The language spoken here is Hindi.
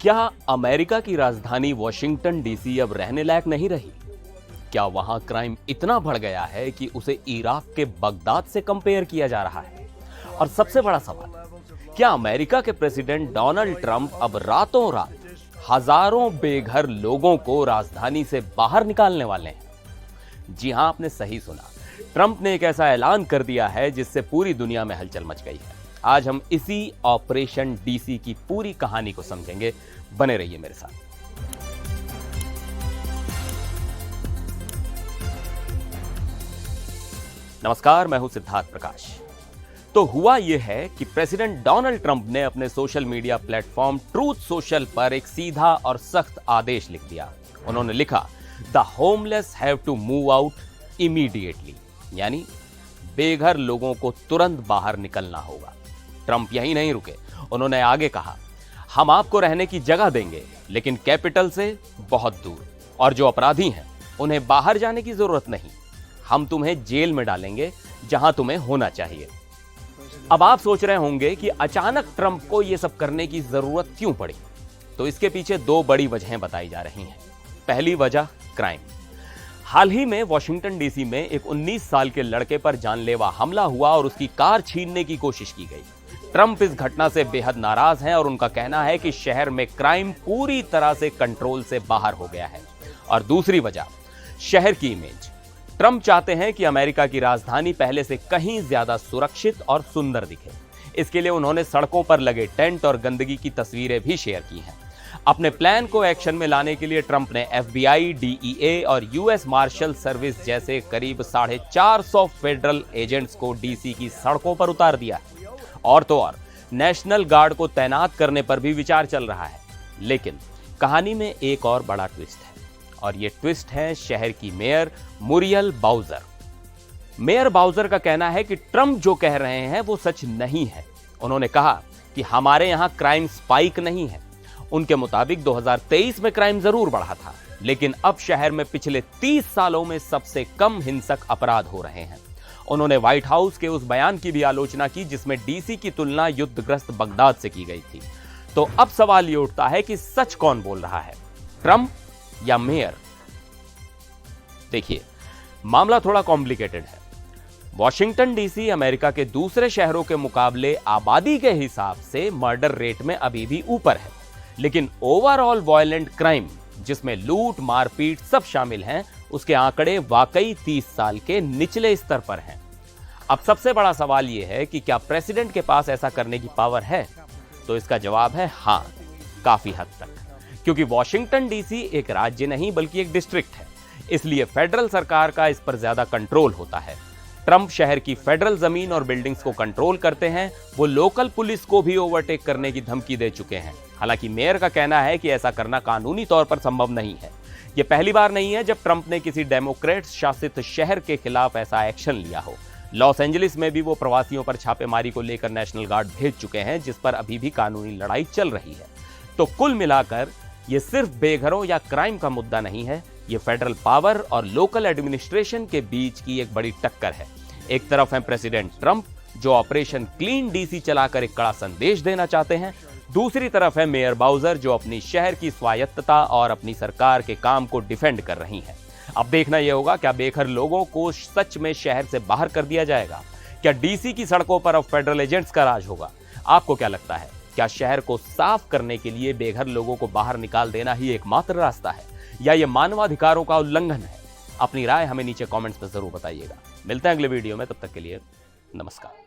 क्या अमेरिका की राजधानी वॉशिंगटन डीसी अब रहने लायक नहीं रही? क्या वहां क्राइम इतना बढ़ गया है कि उसे इराक के बगदाद से कंपेयर किया जा रहा है? और सबसे बड़ा सवाल, क्या अमेरिका के प्रेसिडेंट डोनाल्ड ट्रंप अब रातों रात हजारों बेघर लोगों को राजधानी से बाहर निकालने वाले हैं? जी हां, आपने सही सुना। ट्रंप ने एक ऐसा ऐलान कर दिया है जिससे पूरी दुनिया में हलचल मच गई है। आज हम इसी ऑपरेशन डीसी की पूरी कहानी को समझेंगे। बने रहिए मेरे साथ। नमस्कार, मैं हूं सिद्धार्थ प्रकाश। तो हुआ यह है कि प्रेसिडेंट डोनाल्ड ट्रंप ने अपने social media platform truth social पर एक सीधा और सख्त आदेश लिख दिया। उन्होंने लिखा, the homeless have to move out immediately, यानी बेघर लोगों को तुरंत बाहर निकलना होगा। ट्रंप यही नहीं रुके, उन्होंने आगे कहा, हम आपको रहने की जगह देंगे, लेकिन कैपिटल से बहुत दूर, और जो अपराधी हैं उन्हें बाहर जाने की जरूरत नहीं। हम तुम्हें जेल में डालेंगे जहां तुम्हें होना चाहिए। अब आप सोच रहे होंगे कि अचानक ट्रंप को यह सब करने की जरूरत क्यों पड़ी? तो इसके पीछे दो बड़ी वजहें बताई जा रही हैं। पहली वजह, क्राइम। हाल ही में वॉशिंगटन डीसी में एक 19 साल के लड़के पर जानलेवा हमला हुआ और उसकी कार छीनने की कोशिश की गई। ट्रंप इस घटना से बेहद नाराज हैं और उनका कहना है कि शहर में क्राइम पूरी तरह से कंट्रोल से बाहर हो गया है। और दूसरी वजह, शहर की इमेज। ट्रंप चाहते हैं कि अमेरिका की राजधानी पहले से कहीं ज्यादा सुरक्षित और सुंदर दिखे। इसके लिए उन्होंने सड़कों पर लगे टेंट और गंदगी की तस्वीरें भी शेयर की हैं। अपने प्लान को एक्शन में लाने के लिए ट्रंप ने FBI, DEA और US मार्शल सर्विस जैसे करीब 450 फेडरल एजेंट्स को डीसी की सड़कों पर उतार दिया। और तो और नेशनल गार्ड को तैनात करने पर भी विचार चल रहा है। लेकिन कहानी में एक और बड़ा ट्विस्ट है, और ये ट्विस्ट है शहर की mayor Muriel bowser. Mayor bowser का कहना है कि ट्रंप जो कह रहे हैं वो सच नहीं है। उन्होंने कहा कि हमारे यहां क्राइम स्पाइक नहीं है। उनके मुताबिक 2023 में क्राइम जरूर बढ़ा था, लेकिन अब शहर में पिछले 30 सालों में सबसे कम हिंसक अपराध हो रहे हैं। उन्होंने व्हाइट हाउस के उस बयान की भी आलोचना की जिसमें डीसी की तुलना युद्धग्रस्त बगदाद से की गई थी। तो अब सवाल ये उठता है कि सच कौन बोल रहा है, ट्रंप या मेयर? देखिए, मामला थोड़ा कॉम्प्लिकेटेड है। वॉशिंगटन डीसी अमेरिका के दूसरे शहरों के मुकाबले आबादी के हिसाब से मर्डर रेट में अभी भी ऊपर है, लेकिन ओवरऑल वायलेंट क्राइम, जिसमें लूट मारपीट सब शामिल हैं, उसके आंकड़े वाकई 30 साल के निचले स्तर पर हैं। अब सबसे बड़ा सवाल यह है कि क्या प्रेसिडेंट के पास ऐसा करने की पावर है? तो इसका जवाब है हां, काफी हद तक, क्योंकि वॉशिंगटन डीसी एक राज्य नहीं बल्कि एक डिस्ट्रिक्ट है। इसलिए फेडरल सरकार का इस पर ज्यादा कंट्रोल होता है। ट्रंप शहर की फेडरल जमीन और बिल्डिंग्स को कंट्रोल करते हैं। वो लोकल पुलिस को भी ओवरटेक करने की धमकी दे चुके हैं। हालांकि मेयर का कहना है कि ऐसा करना कानूनी तौर पर संभव नहीं है। यह पहली बार नहीं है जब ट्रंप ने किसी डेमोक्रेट शासित शहर के खिलाफ ऐसा एक्शन लिया हो। लॉस एंजलिस में भी वो प्रवासियों पर छापेमारी को लेकर नेशनल गार्ड भेज चुके हैं, जिस पर अभी भी कानूनी लड़ाई चल रही है। तो कुल मिलाकर यह सिर्फ बेघरों या क्राइम का मुद्दा नहीं है, यह फेडरल पावर और लोकल एडमिनिस्ट्रेशन के बीच की एक बड़ी टक्कर है। एक तरफ है प्रेसिडेंट ट्रंप, जो ऑपरेशन क्लीन डीसी चलाकर एक कड़ा संदेश देना चाहते हैं। दूसरी तरफ है मेयर बाउजर, जो अपनी शहर की स्वायत्तता और अपनी सरकार के काम को डिफेंड कर रही हैं। अब देखना यह होगा, क्या बेघर लोगों को सच में शहर से बाहर कर दिया जाएगा? क्या डीसी की सड़कों पर अब फेडरल एजेंट्स का राज होगा? आपको क्या लगता है, क्या शहर को साफ करने के लिए बेघर लोगों को बाहर निकाल देना ही एकमात्र रास्ता है, या यह मानवाधिकारों का उल्लंघन है? अपनी राय हमें नीचे कमेंट्स में जरूर बताइएगा। मिलते हैं अगले वीडियो में, तब तक के लिए नमस्कार।